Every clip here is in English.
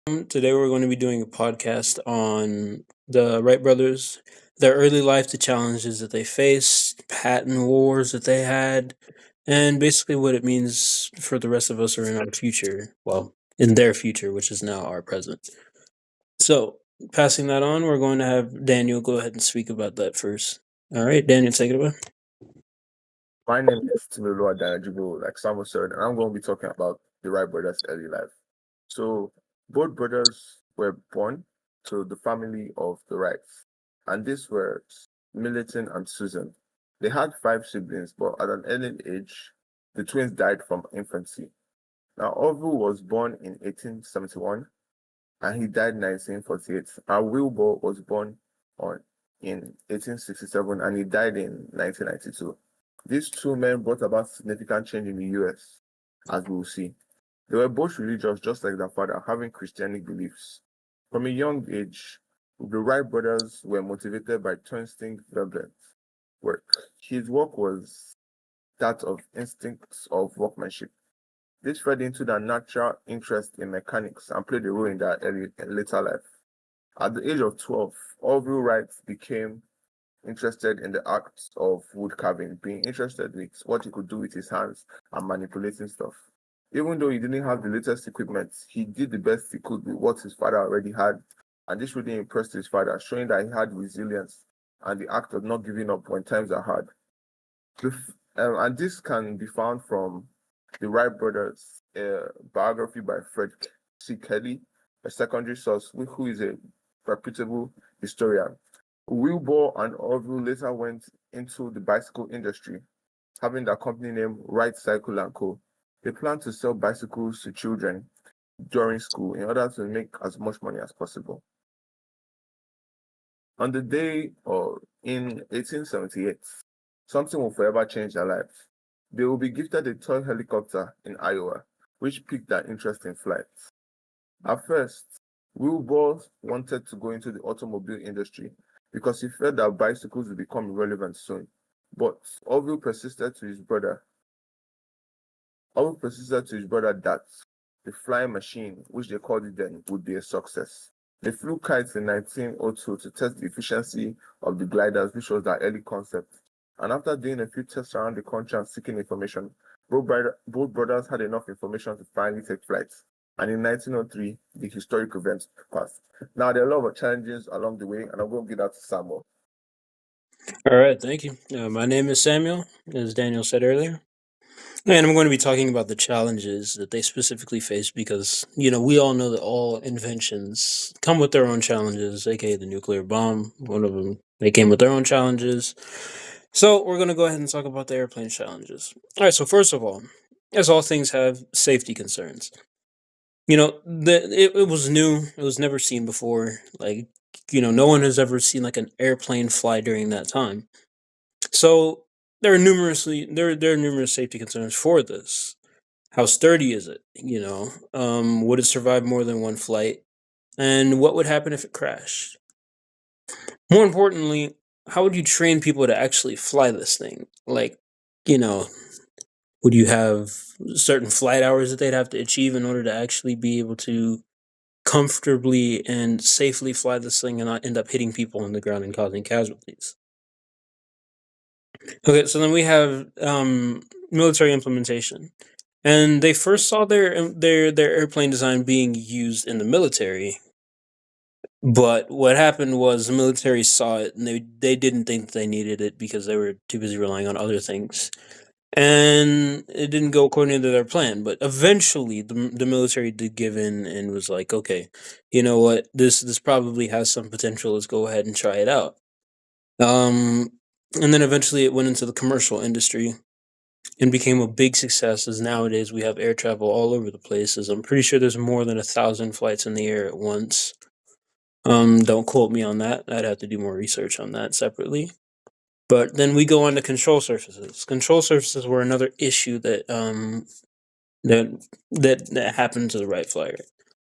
Today we're going to be doing a podcast on the Wright brothers, their early life, the challenges that they faced, patent wars that they had, and basically what it means for the rest of us or in our future. Well, in their future, which is now our present. So, passing that on, we're going to have Daniel go ahead and speak about that first. All right, Daniel, take it away. My name is Timilua Danajibo, like Samuel said, and I'm going to be talking about the Wright brothers' early life. So, both brothers were born to the family of the Wrights, and these were Milton and Susan. They had five siblings, but at an early age, the twins died from infancy. Now, Orville was born in 1871, and he died in 1948. And Wilbur was born on in 1867, and he died in 1992. These two men brought about significant change in the US, as we will see. They were both religious, just like their father, having Christianic beliefs. From a young age, the Wright brothers were motivated by Turnstile Veblen's work. His work was that of instincts of workmanship. This fed into their natural interest in mechanics and played a role in their later life. At the age of 12, Orville Wright became interested in the act of wood carving, being interested with what he could do with his hands and manipulating stuff. Even though he didn't have the latest equipment, he did the best he could with what his father already had, and this really impressed his father, showing that he had resilience and the act of not giving up when times are hard. And this can be found from the Wright brothers, biography by Fred C. Kelly, a secondary source who is a reputable historian. Wilbur and Orville later went into the bicycle industry, having their company name Wright Cycle & Co. They planned to sell bicycles to children during school in order to make as much money as possible. On the day or in 1878, something will forever change their lives. They will be gifted a toy helicopter in Iowa, which piqued their interest in flight. At first, Wilbur wanted to go into the automobile industry because he felt that bicycles would become irrelevant soon. But Orville persisted to his brother. That the flying machine, which they called it then, would be a success. They flew kites in 1902 to test the efficiency of the gliders, which was their early concept. And after doing a few tests around the country and seeking information, both brothers had enough information to finally take flight. And in 1903, the historic event passed. Now, there are a lot of challenges along the way, and I'm going to give that to Samuel. All right, thank you. My name is Samuel, as Daniel said earlier. And I'm going to be talking about the challenges that they specifically face because, we all know that all inventions come with their own challenges, aka the nuclear bomb. One of them, they came with their own challenges. So we're going to go ahead and talk about the airplane challenges. All right, so first of all, as all things have, safety concerns. It was new, it was never seen before. Like, no one has ever seen like an airplane fly during that time. So there are numerous safety concerns for this. How sturdy is it? Would it survive more than one flight? And what would happen if it crashed? More importantly, how would you train people to actually fly this thing? Like, you know, would you have certain flight hours that they'd have to achieve in order to actually be able to comfortably and safely fly this thing and not end up hitting people on the ground and causing casualties? Okay, so then we have military implementation, and they first saw their airplane design being used in the military. But what happened was the military saw it, and they didn't think that they needed it because they were too busy relying on other things, and it didn't go according to their plan. But eventually, the military did give in and was like, okay, you know what, this probably has some potential. Let's go ahead and try it out. Um, and then eventually it went into the commercial industry and became a big success. As nowadays we have air travel all over the places. I'm pretty sure there's more than 1,000 flights in the air at once. Don't quote me on that. I'd have to do more research on that separately. But then we go on to control surfaces. Control surfaces were another issue that happened to the Wright Flyer.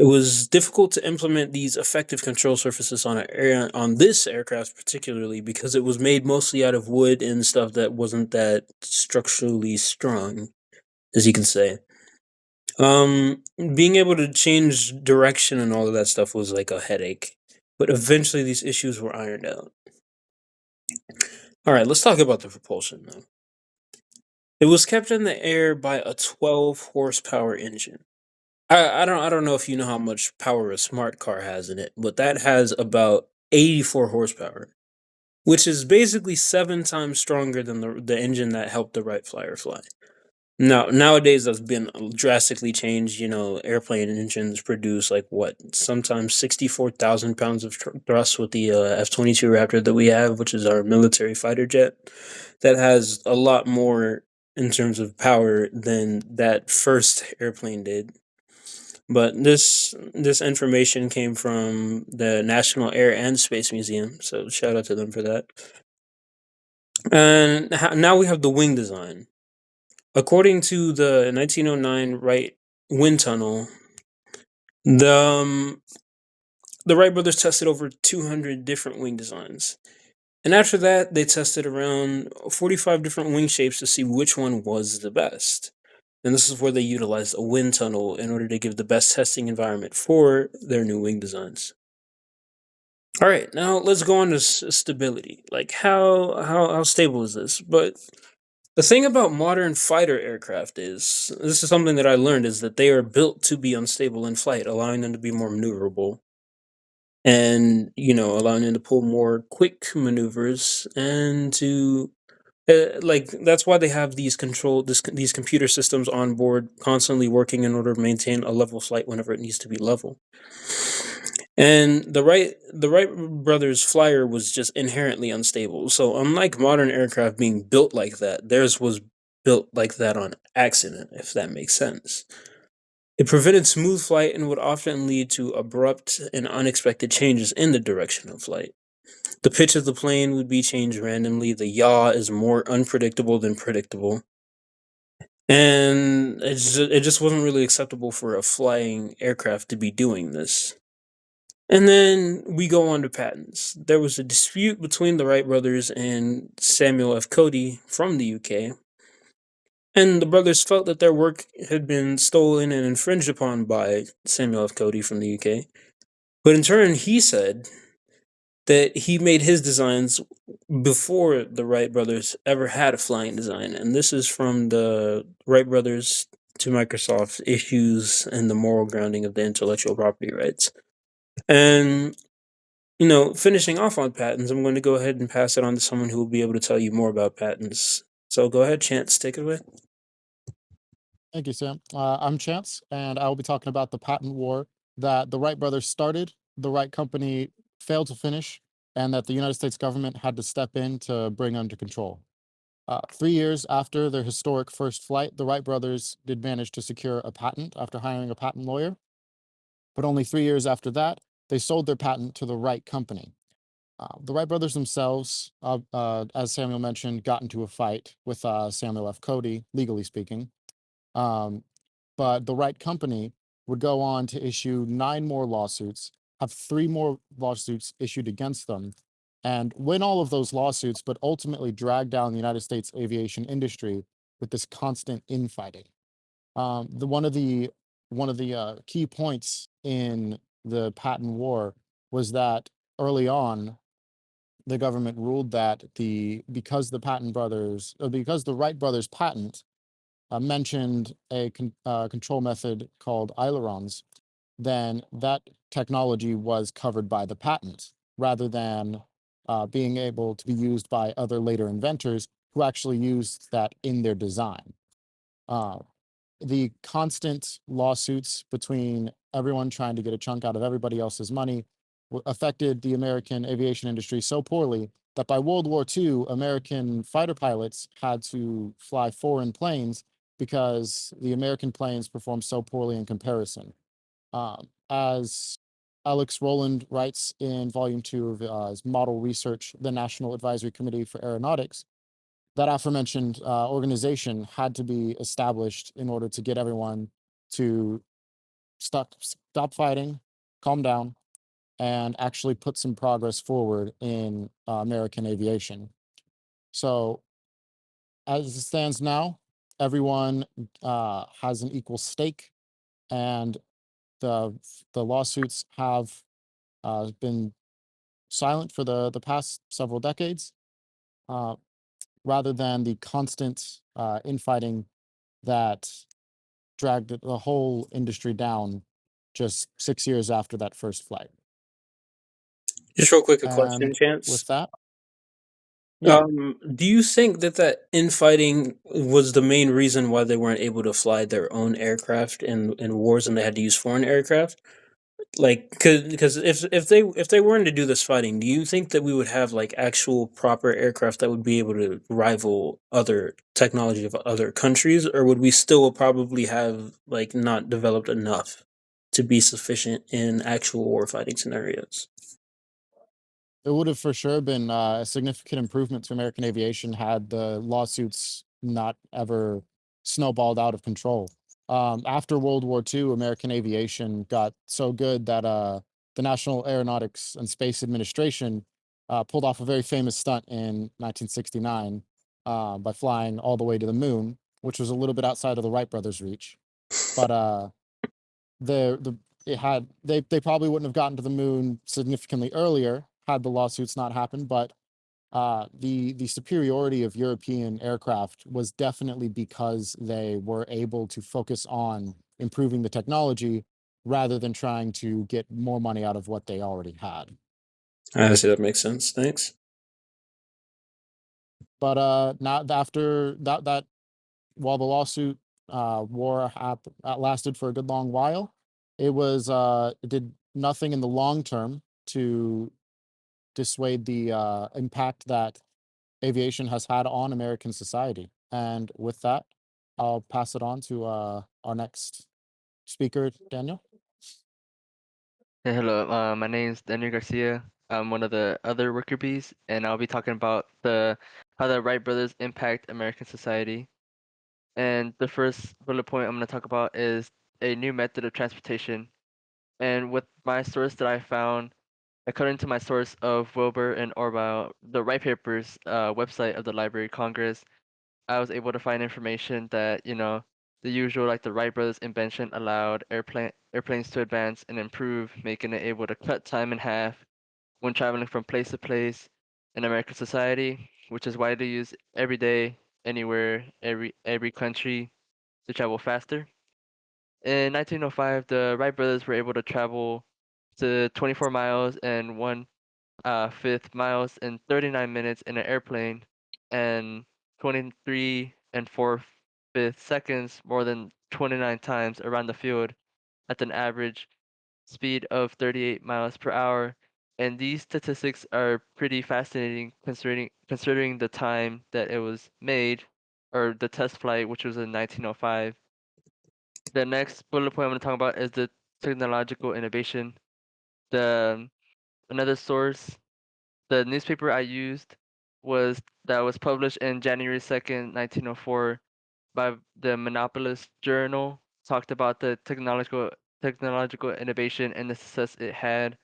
It was difficult to implement these effective control surfaces on this aircraft particularly because it was made mostly out of wood and stuff that wasn't that structurally strong, as you can say. Being able to change direction and all of that stuff was like a headache, but eventually these issues were ironed out. All right, let's talk about the propulsion now. It was kept in the air by a 12 horsepower engine. I don't know if you know how much power a smart car has in it, but that has about 84 horsepower, which is basically 7 times stronger than the engine that helped the Wright Flyer fly. Now, nowadays that's been drastically changed. You know, airplane engines produce like what, sometimes 64,000 pounds of thrust with the F-22 Raptor that we have, which is our military fighter jet. That has a lot more in terms of power than that first airplane did. But this information came from the National Air and Space Museum, so shout out to them for that. And now we have the wing design. According to the 1909 Wright wind tunnel, the um, the Wright brothers tested over 200 different wing designs. And after that, they tested around 45 different wing shapes to see which one was the best. And this is where they utilized a wind tunnel in order to give the best testing environment for their new wing designs. All right, now let's go on to stability. Like how stable is this? But the thing about modern fighter aircraft is this is something that I learned is that they are built to be unstable in flight, allowing them to be more maneuverable and allowing them to pull more quick maneuvers and to like that's why they have these computer systems on board constantly working in order to maintain a level flight whenever it needs to be level. And the Wright brothers flyer was just inherently unstable. So unlike modern aircraft being built like that, theirs was built like that on accident, if that makes sense. It prevented smooth flight and would often lead to abrupt and unexpected changes in the direction of flight. The pitch of the plane would be changed randomly. The yaw is more unpredictable than predictable. And it just wasn't really acceptable for a flying aircraft to be doing this. And then we go on to patents. There was a dispute between the Wright brothers and Samuel F. Cody from the UK, and the brothers felt that their work had been stolen and infringed upon by Samuel F. Cody from the UK. But in turn, he said that he made his designs before the Wright brothers ever had a flying design. And this is from the Wright brothers to Microsoft issues and the moral grounding of the intellectual property rights. And finishing off on patents, I'm going to go ahead and pass it on to someone who will be able to tell you more about patents. So go ahead, Chance, take it away. Thank you, Sam. I'm Chance, and I will be talking about the patent war that the Wright brothers started, the Wright company failed to finish, and that the United States government had to step in to bring under control. 3 years after their historic first flight, the Wright brothers did manage to secure a patent after hiring a patent lawyer. But only 3 years after that, they sold their patent to the Wright company. The Wright brothers themselves, as Samuel mentioned, got into a fight with Samuel F. Cody, legally speaking. Um, but the Wright company would go on to issue 9 more lawsuits, have 3 more lawsuits issued against them, and win all of those lawsuits, but ultimately drag down the United States aviation industry with this constant infighting. One of the key points in the patent war was that early on the government ruled that because the Wright brothers patent mentioned a control method called ailerons, then that technology was covered by the patent rather than being able to be used by other later inventors who actually used that in their design. Uh, the constant lawsuits between everyone trying to get a chunk out of everybody else's money affected the American aviation industry so poorly that by World War II, American fighter pilots had to fly foreign planes because the American planes performed so poorly in comparison. As Alex Rowland writes in Volume 2 of his Model Research, the National Advisory Committee for Aeronautics, that aforementioned organization had to be established in order to get everyone to stop fighting, calm down, and actually put some progress forward in American aviation. So, as it stands now, everyone has an equal stake and the the lawsuits have been silent for the past several decades, uh, rather than the constant infighting that dragged the whole industry down just 6 years after that first flight. Just real quick, a question, And Chance. with that, yeah, Do you think that infighting was the main reason why they weren't able to fly their own aircraft in wars and they had to use foreign aircraft? Like, because if they weren't to do this fighting, do you think that we would have like actual proper aircraft that would be able to rival other technology of other countries, or would we still probably have like not developed enough to be sufficient in actual war fighting scenarios? it would have for sure been a significant improvement to American aviation had the lawsuits not ever snowballed out of control. After World War II, American aviation got so good that the National Aeronautics and Space Administration pulled off a very famous stunt in 1969 by flying all the way to the moon, which was a little bit outside of the Wright brothers' reach. But the it had they probably wouldn't have gotten to the moon significantly earlier had the lawsuits not happened. But the superiority of European aircraft was definitely because they were able to focus on improving the technology rather than trying to get more money out of what they already had. I see that makes sense. Thanks. But not after that while the lawsuit lasted for a good long while, it did nothing in the long term to dissuade the impact that aviation has had on American society. And with that, I'll pass it on to our next speaker, Daniel. Hey, hello. My name is Daniel Garcia. I'm one of the other worker bees, and I'll be talking about the how the Wright brothers impact American society. And the first bullet point I'm going to talk about is a new method of transportation. And with my source that I found, according to my source of Wilbur and Orville, the Wright Papers website of the Library of Congress, I was able to find information that, the usual like the Wright brothers invention allowed airplanes to advance and improve, making it able to cut time in half when traveling from place to place in American society, which is widely used every day, anywhere, every country to travel faster. In 1905, the Wright brothers were able to travel to 24 miles and one fifth miles in 39 minutes in an airplane, and 23 and four fifth seconds more than 29 times around the field at an average speed of 38 miles per hour. And these statistics are pretty fascinating considering the time that it was made, or the test flight, which was in 1905. The next bullet point I'm going to talk about is the technological innovation. The Another source, the newspaper I used was published in January 2nd, 1904 by the Monopolist Journal, talked about the technological innovation and the success it had.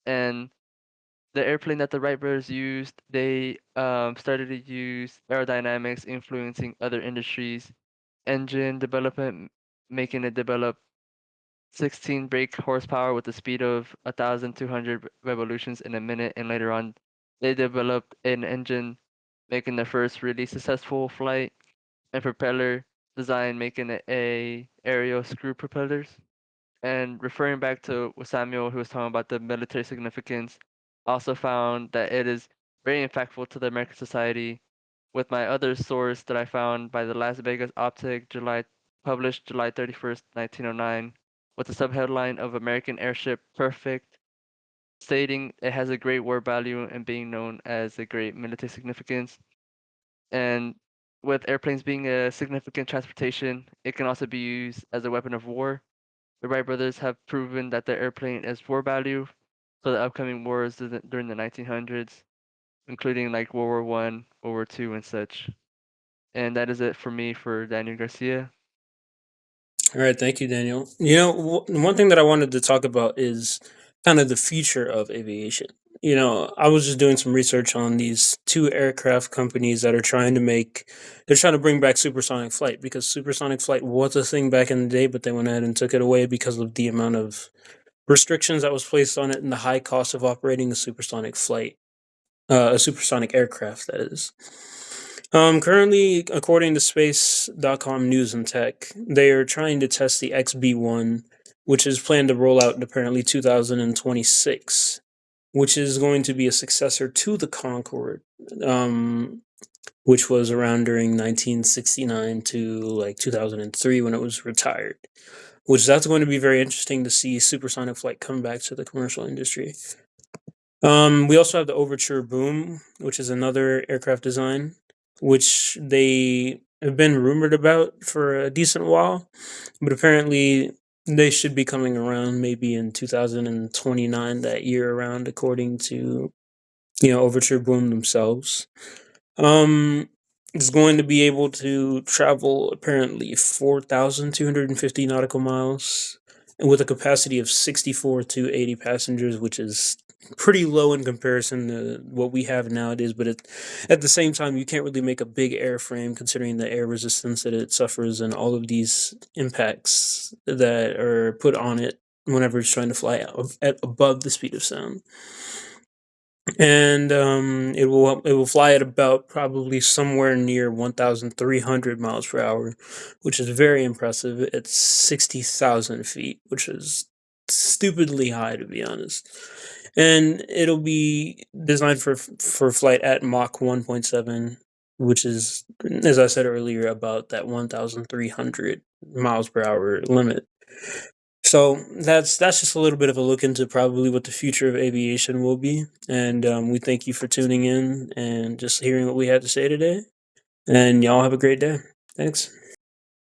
And the airplane that the Wright brothers used, they started to use aerodynamics influencing other industries, engine development, making it develop 16 brake horsepower with a speed of 1,200 revolutions in a minute, and later on, they developed an engine, making the first really successful flight, and propeller design, making it a aerial screw propellers. And referring back to Samuel, who was talking about the military significance, also found that it is very impactful to the American society. With my other source that I found by the Las Vegas Optic, published July 31st, 1909, with the subheadline of American Airship Perfect, stating it has a great war value and being known as a great military significance. And with airplanes being a significant transportation, it can also be used as a weapon of war. The Wright brothers have proven that their airplane is war value for the upcoming wars during the 1900s, including like World War I, World War II, and such. And that is it for me for Daniel Garcia. All right, thank you, Daniel. One thing that I wanted to talk about is kind of the future of aviation. I was just doing some research on these two aircraft companies that are they're trying to bring back supersonic flight, because supersonic flight was a thing back in the day, but they went ahead and took it away because of the amount of restrictions that was placed on it and the high cost of operating a supersonic aircraft, that is. Currently, according to space.com News and Tech, they are trying to test the XB-1, which is planned to roll out in apparently 2026, which is going to be a successor to the Concorde, which was around during 1969 to like 2003 when it was retired. Which that's going to be very interesting to see supersonic flight come back to the commercial industry. We also have the Overture Boom, which is another aircraft design, which they have been rumored about for a decent while, but apparently they should be coming around maybe in 2029, that year around, according to Overture Boom themselves. It's going to be able to travel apparently 4,250 nautical miles, and with a capacity of 64 to 80 passengers, which is pretty low in comparison to what we have nowadays. But at the same time, you can't really make a big airframe considering the air resistance that it suffers and all of these impacts that are put on it whenever it's trying to fly at above the speed of sound. And it will fly at about probably somewhere near 1,300 miles per hour, which is very impressive. It's 60,000 feet, which is stupidly high, to be honest. And it'll be designed for flight at Mach 1.7, which is, as I said earlier, about that 1,300 miles per hour limit. So that's just a little bit of a look into probably what the future of aviation will be. And we thank you for tuning in and just hearing what we had to say today. And y'all have a great day. Thanks.